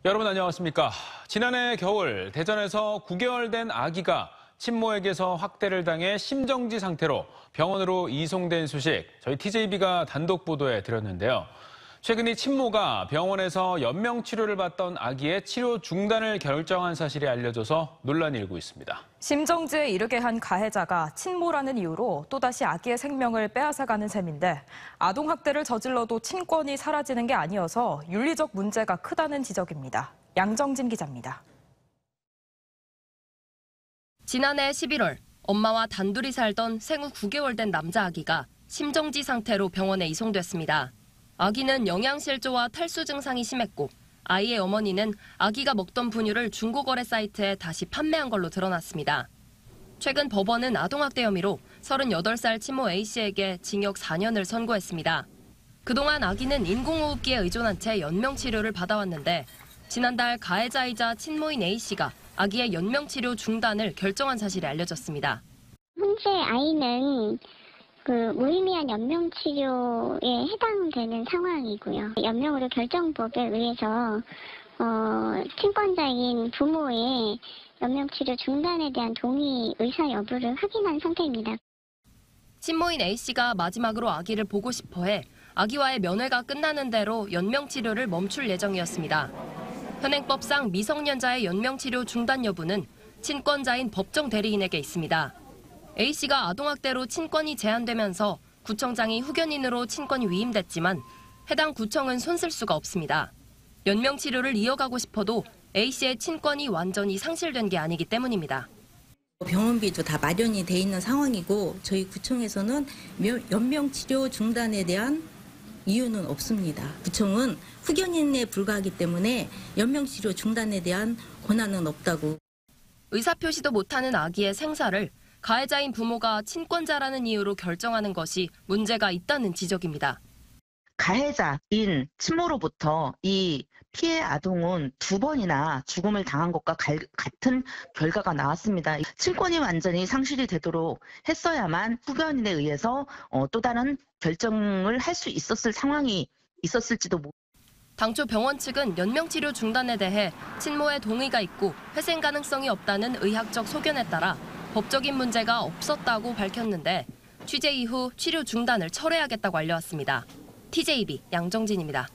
여러분 안녕하십니까? 지난해 겨울 대전에서 9개월 된 아기가 친모에게서 학대를 당해 심정지 상태로 병원으로 이송된 소식 저희 TJB가 단독 보도해 드렸는데요. 최근 이 친모가 병원에서 연명 치료를 받던 아기의 치료 중단을 결정한 사실이 알려져서 논란이 일고 있습니다. 심정지에 이르게 한 가해자가 친모라는 이유로 또다시 아기의 생명을 빼앗아가는 셈인데 아동학대를 저질러도 친권이 사라지는 게 아니어서 윤리적 문제가 크다는 지적입니다. 양정진 기자입니다. 지난해 11월 엄마와 단둘이 살던 생후 9개월 된 남자 아기가 심정지 상태로 병원에 이송됐습니다. 아기는 영양실조와 탈수 증상이 심했고 아이의 어머니는 아기가 먹던 분유를 중고거래 사이트에 다시 판매한 걸로 드러났습니다. 최근 법원은 아동학대 혐의로 38살 친모 A씨에게 징역 4년을 선고했습니다. 그동안 아기는 인공호흡기에 의존한 채 연명치료를 받아왔는데 지난달 가해자이자 친모인 A씨가 아기의 연명치료 중단을 결정한 사실이 알려졌습니다. 현재 아이는 무의미한 연명치료에 해당되는 상황이고요. 연명으로 결정법에 의해서 친권자인 부모의 연명치료 중단에 대한 동의 의사 여부를 확인한 상태입니다. 친모인 A씨가 마지막으로 아기를 보고 싶어해 아기와의 면회가 끝나는 대로 연명치료를 멈출 예정이었습니다. 현행법상 미성년자의 연명치료 중단 여부는 친권자인 법정 대리인에게 있습니다. A씨가 아동학대로 친권이 제한되면서 구청장이 후견인으로 친권이 위임됐지만 해당 구청은 손쓸 수가 없습니다. 연명치료를 이어가고 싶어도 A씨의 친권이 완전히 상실된 게 아니기 때문입니다. 병원비도 다 마련이 돼 있는 상황이고 저희 구청에서는 연명치료 중단에 대한 이유는 없습니다. 구청은 후견인에 불과하기 때문에 연명치료 중단에 대한 권한은 없다고. 의사표시도 못하는 아기의 생사를 가해자인 부모가 친권자라는 이유로 결정하는 것이 문제가 있다는 지적입니다. 가해자인 친모로부터 이 피해 아동은 2번이나 죽음을 당한 것과 같은 결과가 나왔습니다. 친권이 완전히 상실이 되도록 했어야만 후견인에 의해서 또 다른 결정을 할 수 있었을 상황이 있었을지도 모릅니다. 당초 병원 측은 연명치료 중단에 대해 친모의 동의가 있고 회생 가능성이 없다는 의학적 소견에 따라 법적인 문제가 없었다고 밝혔는데 취재 이후 치료 중단을 철회하겠다고 알려왔습니다. TJB 양정진입니다.